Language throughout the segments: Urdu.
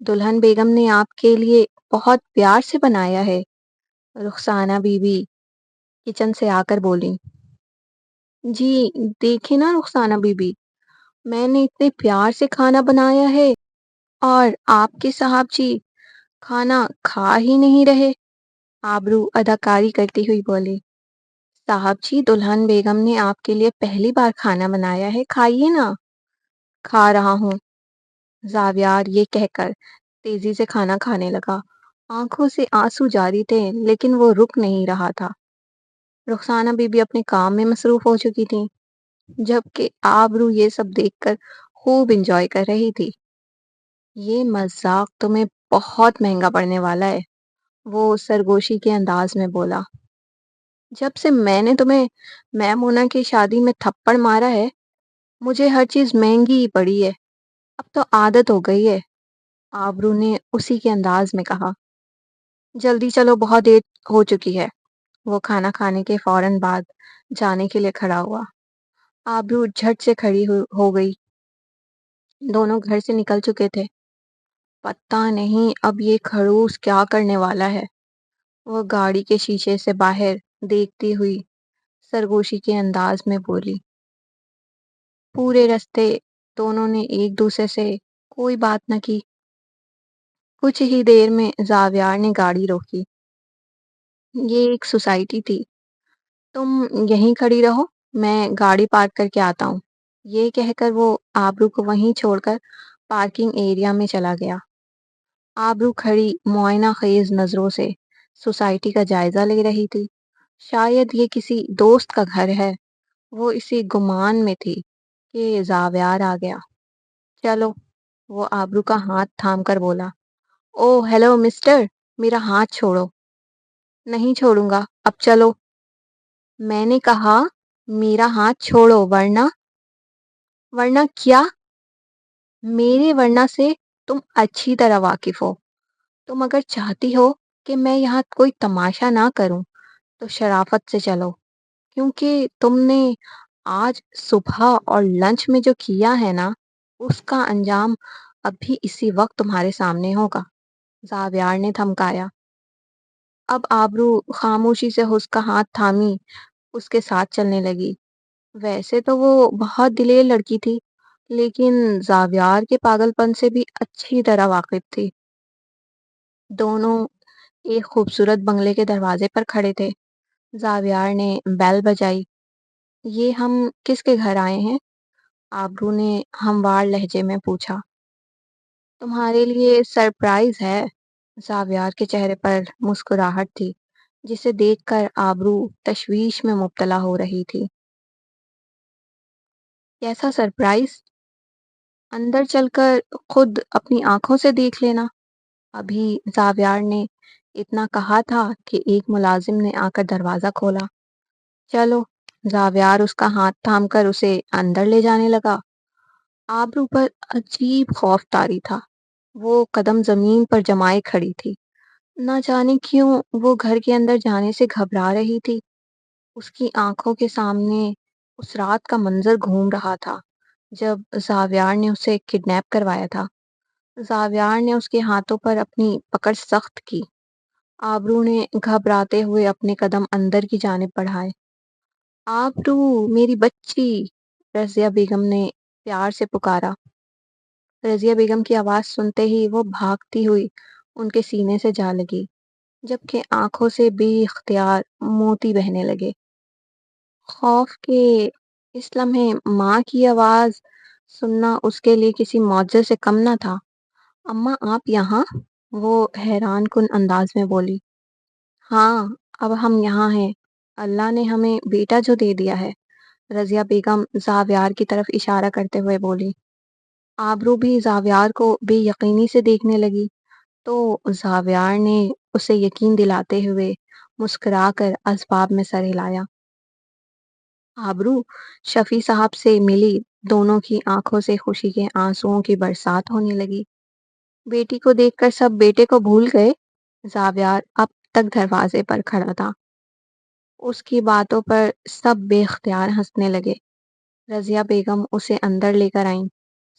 دلہن بیگم نے آپ کے لیے بہت پیار سے بنایا ہے، رخسانہ بی بی کچن سے آ کر بولی۔ جی، دیکھیں نا رخسانہ بی بی، میں نے اتنے پیار سے کھانا بنایا ہے اور آپ کے صاحب جی کھانا کھا ہی نہیں رہے، آبرو اداکاری کرتی ہوئی بولی۔ صاحب جی، دلہن بیگم نے آپ کے لیے پہلی بار کھانا بنایا ہے، کھائیے نا۔ کھا رہا ہوں، زاویار یہ کہہ کر تیزی سے کھانا کھانے لگا۔ آنکھوں سے آنسو جاری تھے لیکن وہ رک نہیں رہا تھا۔ رخسانہ بی بی اپنے کام میں مصروف ہو چکی تھی، جبکہ آبرو یہ سب دیکھ کر خوب انجوائے کر رہی تھی۔ یہ مذاق تمہیں بہت مہنگا پڑنے والا ہے، وہ سرگوشی کے انداز میں بولا۔ جب سے میں نے تمہیں میمونہ کی شادی میں تھپڑ مارا ہے، مجھے ہر چیز مہنگی ہی پڑی ہے، اب تو عادت ہو گئی ہے، آبرو نے اسی کے انداز میں کہا۔ جلدی چلو، بہت دیر ہو چکی ہے۔ وہ کھانا کھانے کے فوراً بعد جانے کے لیے کھڑا ہوا۔ آبرو جھٹ سے کھڑی ہو گئی۔ دونوں گھر سے نکل چکے تھے۔ پتہ نہیں اب یہ خڑوس کیا کرنے والا ہے، وہ گاڑی کے شیشے سے باہر دیکھتی ہوئی سرگوشی کے انداز میں بولی۔ پورے راستے دونوں نے ایک دوسرے سے کوئی بات نہ کی۔ کچھ ہی دیر میں زاویار نے گاڑی روکی۔ یہ ایک سوسائٹی تھی، تم یہیں کھڑی رہو، میں گاڑی پارک کر کے آتا ہوں، یہ کہہ کر وہ آبرو کو وہیں چھوڑ کر پارکنگ ایریا میں چلا گیا۔ آبرو کھڑی معائنہ خیز نظروں سے سوسائٹی کا جائزہ لے رہی تھی۔ شاید یہ کسی دوست کا گھر ہے، وہ اسی گمان میں تھی کہ زاویار آ گیا۔ چلو، وہ آبرو کا ہاتھ تھام کر بولا۔ او ہیلو مسٹر، میرا ہاتھ چھوڑو۔ نہیں چھوڑوں گا، اب چلو۔ میں نے کہا میرا ہاتھ چھوڑو ورنہ کیا؟ میرے ورنہ سے تم اچھی طرح واقف ہو۔ تم اگر چاہتی ہو کہ میں یہاں کوئی تماشا نہ کروں تو شرافت سے چلو، کیونکہ تم نے آج صبح اور لنچ میں جو کیا ہے نا، اس کا انجام ابھی اسی وقت تمہارے سامنے ہوگا، زاویار نے دھمکایا۔ اب آبرو خاموشی سے اس کا ہاتھ تھامی اس کے ساتھ چلنے لگی۔ ویسے تو وہ بہت دلیر لڑکی تھی، لیکن زاویار کے پاگل پن سے بھی اچھی طرح واقف تھی۔ دونوں ایک خوبصورت بنگلے کے دروازے پر کھڑے تھے۔ زاویار نے بیل بجائی۔ یہ ہم کس کے گھر آئے ہیں؟ آبرو نے ہموار لہجے میں پوچھا۔ تمہارے لیے سرپرائز ہے، زاویار کے چہرے پر مسکراہٹ تھی جسے دیکھ کر آبرو تشویش میں مبتلا ہو رہی تھی۔ کیسا سرپرائز؟ اندر چل کر خود اپنی آنکھوں سے دیکھ لینا۔ ابھی زاویار نے اتنا کہا تھا کہ ایک ملازم نے آ کر دروازہ کھولا۔ چلو، زاویار اس کا ہاتھ تھام کر اسے اندر لے جانے لگا۔ آبرو پر عجیب خوف طاری تھا، وہ قدم زمین پر جمائے کھڑی تھی۔ نہ جانے کیوں وہ گھر کے اندر جانے سے گھبرا رہی تھی۔ اس کی آنکھوں کے سامنے اس رات کا منظر گھوم رہا تھا جب زاویار نے اسے کڈنیپ کروایا تھا۔ زاویار نے اس کے ہاتھوں پر اپنی پکڑ سخت کی۔ آبرو نے گھبراتے ہوئے اپنے قدم اندر کی جانب بڑھائے۔ آبرو میری بچی، رضیہ بیگم نے پیار سے پکارا۔ رضیہ بیگم کی آواز سنتے ہی وہ بھاگتی ہوئی ان کے سینے سے جا لگی، جبکہ آنکھوں سے بے اختیار موتی بہنے لگے۔ خوف کے اس لمحے ماں کی آواز سننا اس کے لیے کسی معجزے سے کم نہ تھا۔ اماں آپ یہاں؟ وہ حیران کن انداز میں بولی۔ ہاں، اب ہم یہاں ہیں، اللہ نے ہمیں بیٹا جو دے دیا ہے، رضیہ بیگم زاویار کی طرف اشارہ کرتے ہوئے بولی۔ آبرو بھی زاویار کو بے یقینی سے دیکھنے لگی تو زاویار نے اسے یقین دلاتے ہوئے مسکرا کر اسباب میں سر ہلایا۔ آبرو شفیع صاحب سے ملی، دونوں کی آنکھوں سے خوشی کے آنسوؤں کی برسات ہونے لگی۔ بیٹی کو دیکھ کر سب بیٹے کو بھول گئے؟ زاویار اب تک دروازے پر کھڑا تھا۔ اس کی باتوں پر سب بے اختیار ہنسنے لگے۔ رضیہ بیگم اسے اندر لے کر آئیں۔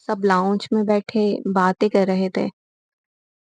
سب لاؤنج میں بیٹھے باتیں کر رہے تھے۔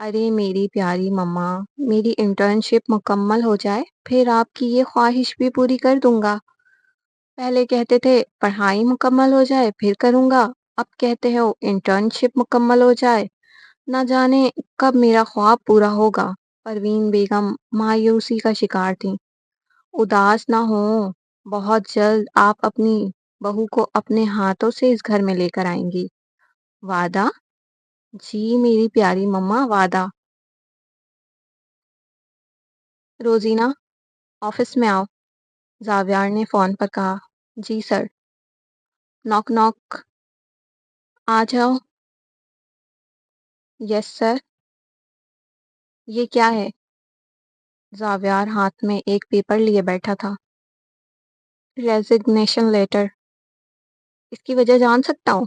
ارے میری پیاری مما، میری انٹرنشپ مکمل ہو جائے پھر آپ کی یہ خواہش بھی پوری کر دوں گا۔ پہلے کہتے تھے پڑھائی مکمل ہو جائے پھر کروں گا، اب کہتے ہو انٹرنشپ مکمل ہو جائے۔ نہ جانے کب میرا خواب پورا ہوگا۔ پروین بیگم مایوسی کا شکار تھیں۔ اداس نہ ہوں، بہت جلد آپ اپنی بہو کو اپنے ہاتھوں سے اس گھر میں لے کر آئیں گی۔ وعدہ؟ جی میری پیاری مما، وعدہ۔ روزینہ، آفس میں آؤ، زاویار نے فون پر کہا۔ جی سر۔ ناک ناک۔ آ جاؤ۔ یس سر۔ یہ کیا ہے؟ زاویار ہاتھ میں ایک پیپر لیے بیٹھا تھا۔ Resignation letter. اس کی وجہ جان سکتا ہوں؟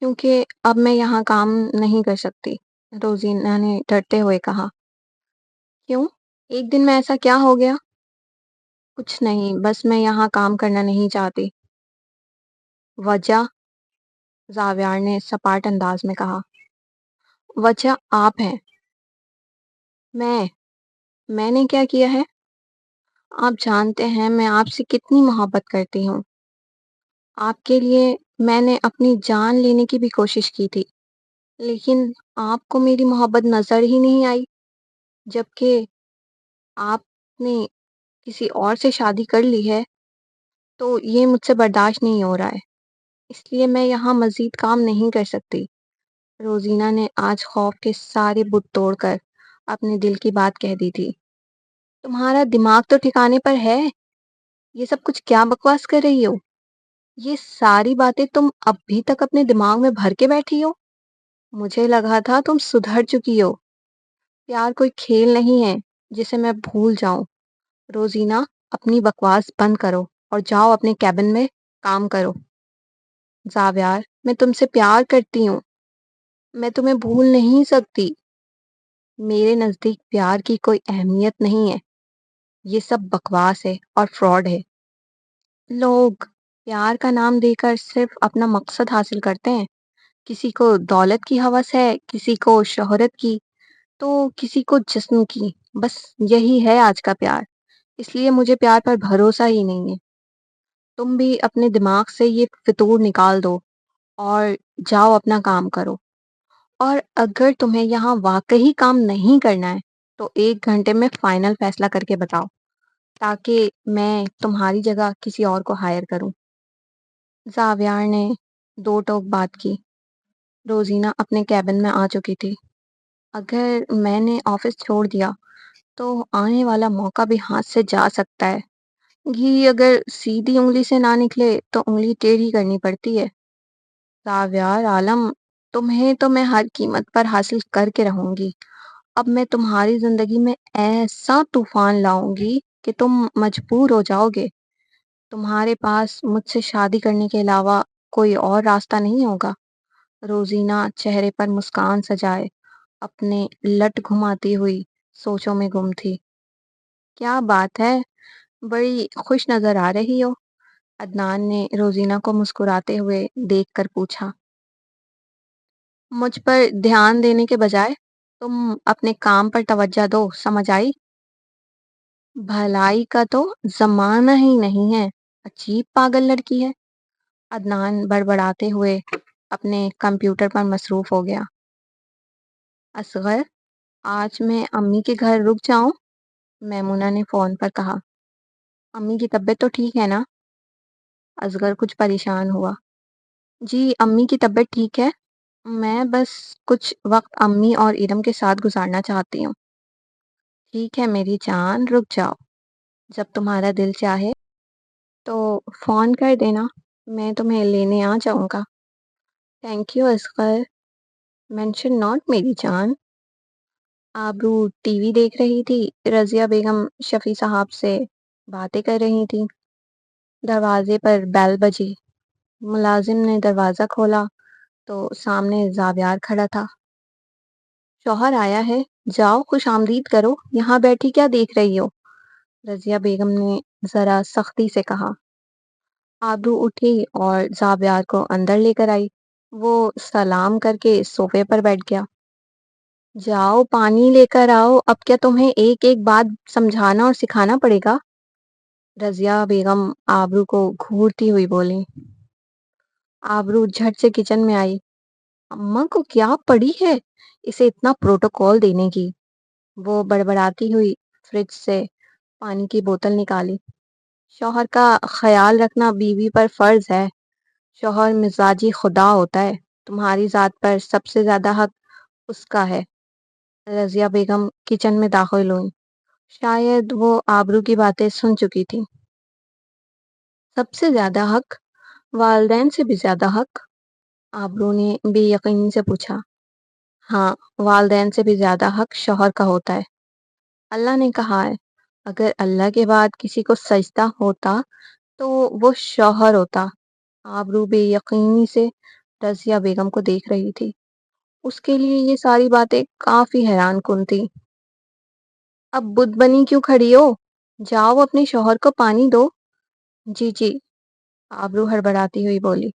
کیونکہ اب میں یہاں کام نہیں کر سکتی، روزینہ نے ڈرتے ہوئے کہا۔ کیوں؟ ایک دن میں ایسا کیا ہو گیا؟ کچھ نہیں، بس میں یہاں کام کرنا نہیں چاہتی۔ وجہ؟ زاویار نے سپاٹ انداز میں کہا۔ وجہ آپ ہیں۔ میں نے کیا کیا ہے؟ آپ جانتے ہیں میں آپ سے کتنی محبت کرتی ہوں۔ آپ کے لیے میں نے اپنی جان لینے کی بھی کوشش کی تھی، لیکن آپ کو میری محبت نظر ہی نہیں آئی، جبکہ آپ نے کسی اور سے شادی کر لی ہے، تو یہ مجھ سے برداشت نہیں ہو رہا ہے، اس لیے میں یہاں مزید کام نہیں کر سکتی۔ روزینہ نے آج خوف کے سارے بت توڑ کر اپنے دل کی بات کہہ دی تھی۔ تمہارا دماغ تو ٹھکانے پر ہے؟ یہ سب کچھ کیا بکواس کر رہی ہو؟ یہ ساری باتیں تم اب بھی تک اپنے دماغ میں بھر کے بیٹھی ہو؟ مجھے لگا تھا تم سدھر چکی ہو۔ پیار کوئی کھیل نہیں ہے جسے میں بھول جاؤں۔ روزینہ، اپنی بکواس بند کرو اور جاؤ اپنے کیبن میں کام کرو۔ زاویار، میں تم سے پیار کرتی ہوں، میں تمہیں بھول نہیں سکتی۔ میرے نزدیک پیار کی کوئی اہمیت نہیں ہے، یہ سب بکواس ہے اور فراڈ ہے۔ لوگ پیار کا نام دے کر صرف اپنا مقصد حاصل کرتے ہیں۔ کسی کو دولت کی ہوس ہے، کسی کو شہرت کی، تو کسی کو جسم کی۔ بس یہی ہے آج کا پیار، اس لیے مجھے پیار پر بھروسہ ہی نہیں ہے۔ تم بھی اپنے دماغ سے یہ فطور نکال دو اور جاؤ اپنا کام کرو۔ اور اگر تمہیں یہاں واقعی کام نہیں کرنا ہے تو 1 گھنٹے میں فائنل فیصلہ کر کے بتاؤ، تاکہ میں تمہاری جگہ کسی اور کو ہائر کروں۔ زاویار نے 2 ٹوک بات کی۔ روزینہ اپنے کیبن میں آ چکی تھی۔ اگر میں نے آفس چھوڑ دیا تو آنے والا موقع بھی ہاتھ سے جا سکتا ہے۔ گھی اگر سیدھی انگلی سے نہ نکلے تو انگلی ٹیڑھی کرنی پڑتی ہے۔ زاویار عالم، تمہیں تو میں ہر قیمت پر حاصل کر کے رہوں گی۔ اب میں تمہاری زندگی میں ایسا طوفان لاؤں گی کہ تم مجبور ہو جاؤ گے۔ تمہارے پاس مجھ سے شادی کرنے کے علاوہ کوئی اور راستہ نہیں ہوگا۔ روزینہ چہرے پر مسکان سجائے اپنے لٹ گھماتی ہوئی سوچوں میں گم تھی۔ کیا بات ہے، بڑی خوش نظر آ رہی ہو؟ عدنان نے روزینہ کو مسکراتے ہوئے دیکھ کر پوچھا۔ مجھ پر دھیان دینے کے بجائے تم اپنے کام پر توجہ دو، سمجھ آئی؟ بھلائی کا تو زمانہ ہی نہیں ہے، عجیب پاگل لڑکی ہے۔ عدنان بڑبڑاتے ہوئے اپنے کمپیوٹر پر مصروف ہو گیا۔ اصغر، آج میں امی کے گھر رک جاؤں؟ میمونہ نے فون پر کہا۔ امی کی طبیعت تو ٹھیک ہے نا؟ اصغر کچھ پریشان ہوا۔ جی امی کی طبیعت ٹھیک ہے، میں بس کچھ وقت امی اور ارم کے ساتھ گزارنا چاہتی ہوں۔ ٹھیک ہے میری جان، رک جاؤ، جب تمہارا دل چاہے تو فون کر دینا، میں تمہیں لینے آ جاؤں گا۔ Thank you Asghar, mention not میری جان۔ آبرو ٹی وی دیکھ رہی تھی، رضیہ بیگم شفیع صاحب سے باتیں کر رہی تھی۔ دروازے پر بیل بجی۔ ملازم نے دروازہ کھولا تو سامنے زاویار کھڑا تھا۔ شوہر آیا ہے، جاؤ خوش آمدید کرو، یہاں بیٹھی کیا دیکھ رہی ہو؟ رضیہ بیگم نے ذرا سختی سے کہا۔ آبرو اٹھی اور زاویار کو اندر لے کر آئی۔ وہ سلام کر کے صوفے پر بیٹھ گیا۔ جاؤ پانی لے کر آؤ، اب کیا تمہیں ایک ایک بات سمجھانا اور سکھانا پڑے گا؟ رضیہ بیگم آبرو کو گھورتی ہوئی بولی۔ آبرو جھٹ سے کچن میں آئی۔ اماں کو کیا پڑی ہے اسے اتنا پروٹوکول دینے کی؟ وہ بڑبڑاتی ہوئی فریج سے پانی کی بوتل نکالی۔ شوہر کا خیال رکھنا بیوی پر فرض ہے۔ شوہر مزاجی خدا ہوتا ہے، تمہاری ذات پر سب سے زیادہ حق اس کا ہے۔ رضیہ بیگم کچن میں داخل ہوئی۔ شاید وہ آبرو کی باتیں سن چکی تھی۔ سب سے زیادہ حق؟ والدین سے بھی زیادہ حق؟ آبرو نے بے یقینی سے پوچھا۔ ہاں، والدین سے بھی زیادہ حق شوہر کا ہوتا ہے۔ اللہ نے کہا ہے، اگر اللہ کے بعد کسی کو سجدہ ہوتا تو وہ شوہر ہوتا۔ آبرو بے یقینی سے رضیہ بیگم کو دیکھ رہی تھی۔ اس کے لیے یہ ساری باتیں کافی حیران کن تھی۔ اب بت بنی کیوں کھڑی ہو؟ جاؤ اپنے شوہر کو پانی دو۔ جی جی، آبرو ہڑبڑاتی ہوئی بولی۔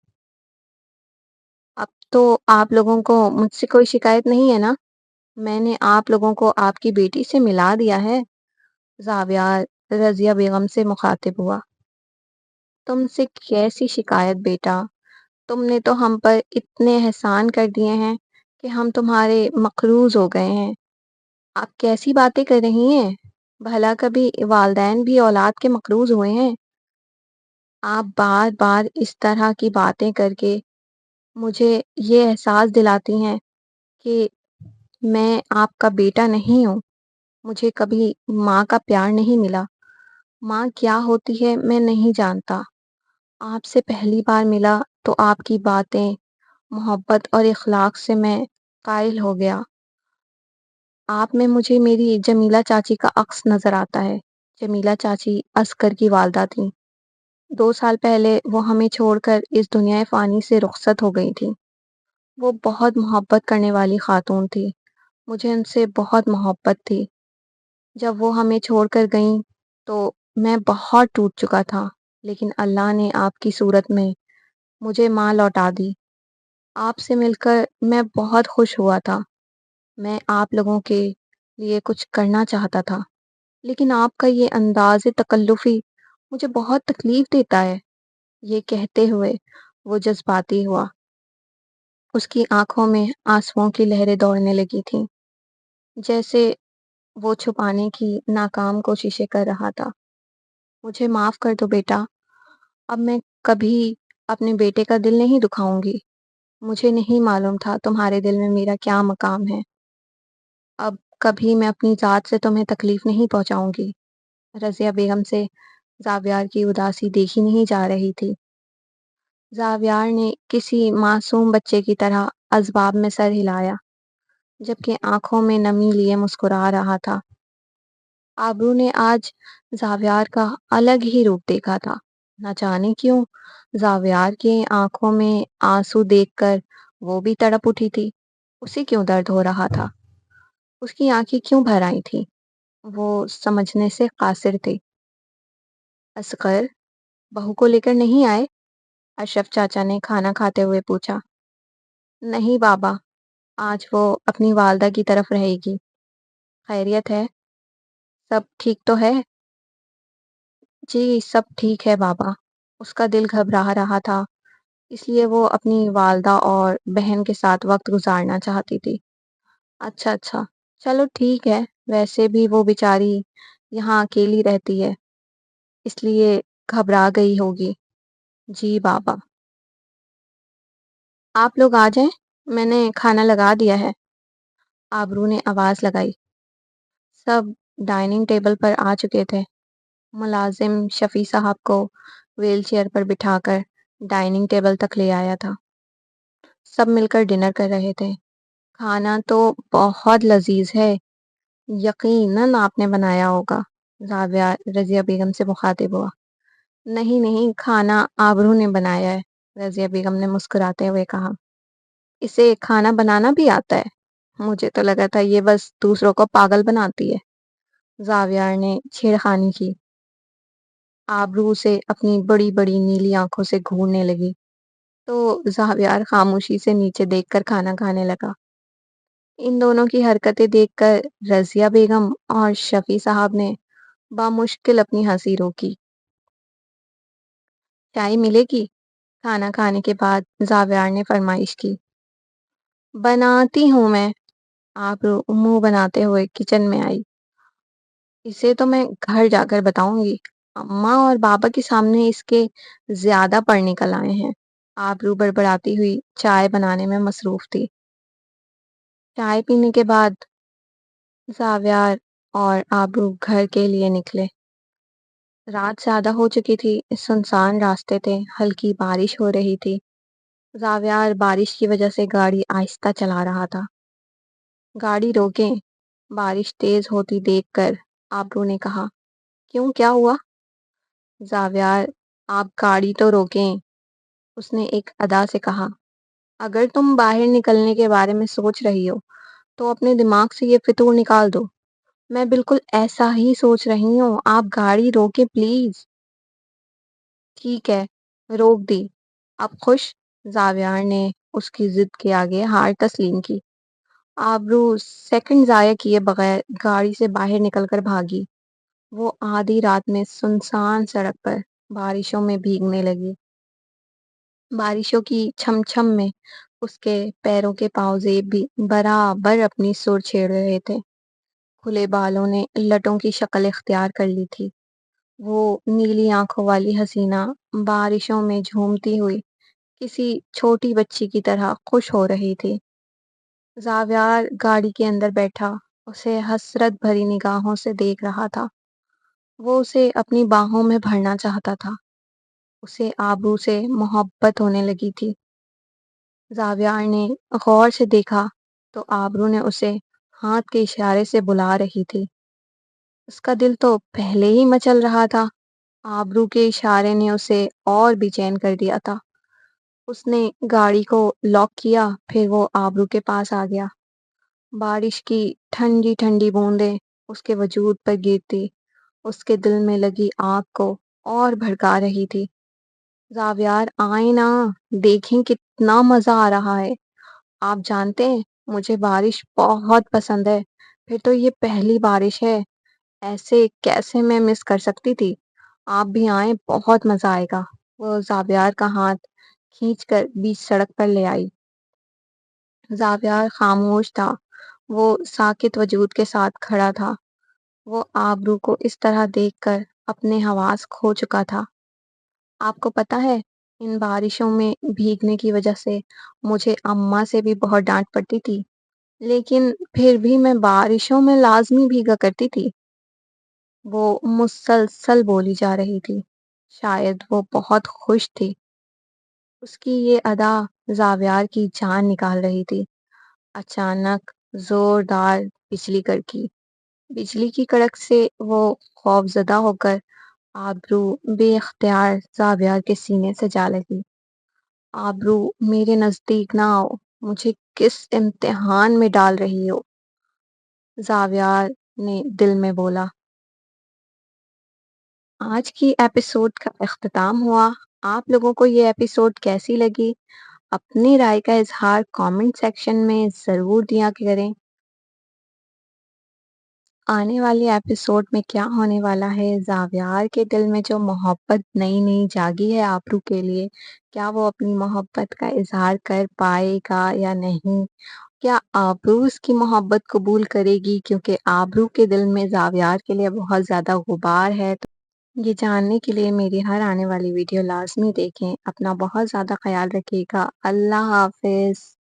اب تو آپ لوگوں کو مجھ سے کوئی شکایت نہیں ہے نا؟ میں نے آپ لوگوں کو آپ کی بیٹی سے ملا دیا ہے۔ زاویار رضیہ بیگم سے مخاطب ہوا۔ تم سے کیسی شکایت بیٹا؟ تم نے تو ہم پر اتنے احسان کر دیے ہیں کہ ہم تمہارے مقروض ہو گئے ہیں۔ آپ کیسی باتیں کر رہی ہیں؟ بھلا کبھی والدین بھی اولاد کے مقروض ہوئے ہیں؟ آپ بار بار اس طرح کی باتیں کر کے مجھے یہ احساس دلاتی ہیں کہ میں آپ کا بیٹا نہیں ہوں۔ مجھے کبھی ماں کا پیار نہیں ملا۔ ماں کیا ہوتی ہے میں نہیں جانتا۔ آپ سے پہلی بار ملا تو آپ کی باتیں، محبت اور اخلاق سے میں قائل ہو گیا۔ آپ میں مجھے میری جمیلہ چاچی کا عکس نظر آتا ہے۔ جمیلہ چاچی اصغر کی والدہ تھیں۔ 2 سال پہلے وہ ہمیں چھوڑ کر اس دنیا فانی سے رخصت ہو گئی تھی۔ وہ بہت محبت کرنے والی خاتون تھی۔ مجھے ان سے بہت محبت تھی۔ جب وہ ہمیں چھوڑ کر گئیں تو میں بہت ٹوٹ چکا تھا، لیکن اللہ نے آپ کی صورت میں مجھے ماں لوٹا دی۔ آپ سے مل کر میں بہت خوش ہوا تھا۔ میں آپ لوگوں کے لیے کچھ کرنا چاہتا تھا، لیکن آپ کا یہ انداز تکلفی مجھے بہت تکلیف دیتا ہے۔ یہ کہتے ہوئے وہ جذباتی ہوا۔ اس کی آنکھوں میں آنسوؤں کی لہریں دوڑنے لگی تھیں، جیسے وہ چھپانے کی ناکام کوششیں کر رہا تھا۔ مجھے معاف کر دو بیٹا، اب میں کبھی اپنے بیٹے کا دل نہیں دکھاؤں گی۔ مجھے نہیں معلوم تھا تمہارے دل میں میرا کیا مقام ہے۔ اب کبھی میں اپنی ذات سے تمہیں تکلیف نہیں پہنچاؤں گی۔ رضیہ بیگم سے زاویار کی اداسی دیکھی نہیں جا رہی تھی۔ زاویار نے کسی معصوم بچے کی طرح اسباب میں سر ہلایا، جبکہ آنکھوں میں نمی لیے مسکرا رہا تھا۔ آبرو نے آج زاویار کا الگ ہی روپ دیکھا تھا۔ نہ جانے کیوں زاویار کی آنکھوں میں آنسو دیکھ کر وہ بھی تڑپ اٹھی تھی۔ اسے کیوں درد ہو رہا تھا؟ اس کی آنکھیں کیوں بھر آئی تھی؟ وہ سمجھنے سے قاصر تھے۔ اصغر بہو کو لے کر نہیں آئے؟ اشرف چاچا نے کھانا کھاتے ہوئے پوچھا۔ نہیں بابا، آج وہ اپنی والدہ کی طرف رہے گی۔ خیریت ہے؟ سب ٹھیک تو ہے؟ جی سب ٹھیک ہے بابا۔ اس کا دل گھبرا رہا تھا، اس لیے وہ اپنی والدہ اور بہن کے ساتھ وقت گزارنا چاہتی تھی۔ اچھا اچھا، چلو ٹھیک ہے۔ ویسے بھی وہ بیچاری یہاں اکیلی رہتی ہے، اس لیے گھبرا گئی ہوگی۔ جی بابا۔ آپ لوگ آ جائیں، میں نے کھانا لگا دیا ہے، آبرو نے آواز لگائی۔ سب ڈائننگ ٹیبل پر آ چکے تھے۔ ملازم شفیع صاحب کو ویل چیئر پر بٹھا کر ڈائننگ ٹیبل تک لے آیا تھا۔ سب مل کر ڈنر کر رہے تھے۔ کھانا تو بہت لذیذ ہے، یقیناً آپ نے بنایا ہوگا، رابعہ رضیہ بیگم سے مخاطب ہوا۔ نہیں نہیں، کھانا آبرو نے بنایا ہے، رضیہ بیگم نے مسکراتے ہوئے کہا۔ اسے کھانا بنانا بھی آتا ہے؟ مجھے تو لگا تھا یہ بس دوسروں کو پاگل بناتی ہے، زاویار نے چھیڑخانی کی۔ آبرو سے اپنی بڑی بڑی نیلی آنکھوں سے گھورنے لگی تو زاویار خاموشی سے نیچے دیکھ کر کھانا کھانے لگا۔ ان دونوں کی حرکتیں دیکھ کر رضیہ بیگم اور شفیع صاحب نے بامشکل اپنی ہنسی روکی۔ چائے ملے گی؟ کھانا کھانے کے بعد زاویار نے فرمائش کی۔ بناتی ہوں میں، آپ منہ بناتے ہوئے کچن میں آئی۔ اسے تو میں گھر جا کر بتاؤں گی، اماں اور بابا کے سامنے اس کے زیادہ پڑھ نکل آئے ہیں۔ آبرو بڑبڑاتی ہوئی چائے بنانے میں مصروف تھی۔ چائے پینے کے بعد زاویار اور آبرو گھر کے لیے نکلے۔ رات زیادہ ہو چکی تھی، سنسان راستے تھے، ہلکی بارش ہو رہی تھی۔ زاویار بارش کی وجہ سے گاڑی آہستہ چلا رہا تھا۔ گاڑی روکیں، بارش تیز ہوتی دیکھ کر آبرو نے کہا۔ کیوں، کیا ہوا؟ زاویار، آپ گاڑی تو روکیں، اس نے ایک ادا سے کہا۔ اگر تم باہر نکلنے کے بارے میں سوچ رہی ہو تو اپنے دماغ سے یہ فطور نکال دو۔ میں بالکل ایسا ہی سوچ رہی ہوں، آپ گاڑی روکیں پلیز۔ ٹھیک ہے، روک دی۔ اب خوش؟ زاویار نے اس کی ضد کے آگے ہار تسلیم کی۔ آبرو سیکنڈ ضائع کیے بغیر گاڑی سے باہر نکل کر بھاگی۔ وہ آدھی رات میں سنسان سڑک پر بارشوں میں بھیگنے لگی۔ بارشوں کی چھم چھم میں اس کے پیروں کے پاؤں زیب بھی برابر اپنی سر چھیڑ رہے تھے۔ کھلے بالوں نے لٹوں کی شکل اختیار کر لی تھی۔ وہ نیلی آنکھوں والی حسینہ بارشوں میں جھومتی ہوئی کسی چھوٹی بچی کی طرح خوش ہو رہی تھی۔ زاویار گاڑی کے اندر بیٹھا اسے حسرت بھری نگاہوں سے دیکھ رہا تھا۔ وہ اسے اپنی باہوں میں بھرنا چاہتا تھا۔ اسے آبرو سے محبت ہونے لگی تھی۔ زاویار نے غور سے دیکھا تو آبرو نے اسے ہاتھ کے اشارے سے بلا رہی تھی۔ اس کا دل تو پہلے ہی مچل رہا تھا۔ آبرو کے اشارے نے اسے اور بے چین کر دیا تھا۔ اس نے گاڑی کو لاک کیا، پھر وہ آبرو کے پاس آ گیا۔ بارش کی ٹھنڈی ٹھنڈی بوندیں اس کے وجود پر گرتی اس کے دل میں لگی آگ کو اور بھڑکا رہی تھی۔ زاویار، آئیں نا، دیکھیں کتنا مزہ آ رہا ہے۔ آپ جانتے ہیں مجھے بارش بہت پسند ہے، پھر تو یہ پہلی بارش ہے، ایسے کیسے میں مس کر سکتی تھی۔ آپ بھی آئیں، بہت مزہ آئے گا۔ وہ زاویار کا ہاتھ کھینچ کر بیچ سڑک پر لے آئی۔ زاویار خاموش تھا، وہ ساکت وجود کے ساتھ کھڑا تھا۔ وہ آبرو کو اس طرح دیکھ کر اپنے حواس کھو چکا تھا۔ آپ کو پتہ ہے، ان بارشوں میں بھیگنے کی وجہ سے مجھے اماں سے بھی بہت ڈانٹ پڑتی تھی، لیکن پھر بھی میں بارشوں میں لازمی بھیگا کرتی تھی۔ وہ مسلسل بولی جا رہی تھی، شاید وہ بہت خوش تھی۔ اس کی یہ ادا زاویار کی جان نکال رہی تھی۔ اچانک زوردار بجلی کڑکی۔ بجلی کی کڑک سے وہ خوفزدہ ہو کر آبرو بے اختیار زاویار کے سینے سے جا لگی۔ آبرو، میرے نزدیک نہ آؤ، مجھے کس امتحان میں ڈال رہی ہو؟ زاویار نے دل میں بولا۔ آج کی ایپیسوڈ کا اختتام ہوا۔ آپ لوگوں کو یہ ایپیسوڈ کیسی لگی؟ اپنی رائے کا اظہار کامنٹ سیکشن میں ضرور دیا کریں۔ آنے والی ایپیسوڈ میں کیا ہونے والا ہے؟ زاویار کے دل میں جو محبت نئی نئی جاگی ہے آبرو کے لیے، کیا وہ اپنی محبت کا اظہار کر پائے گا یا نہیں؟ کیا آبرو اس کی محبت قبول کرے گی؟ کیونکہ آبرو کے دل میں زاویار کے لیے بہت زیادہ غبار ہے۔ تو یہ جاننے کے لیے میری ہر آنے والی ویڈیو لازمی دیکھیں۔ اپنا بہت زیادہ خیال رکھیے گا۔ اللہ حافظ۔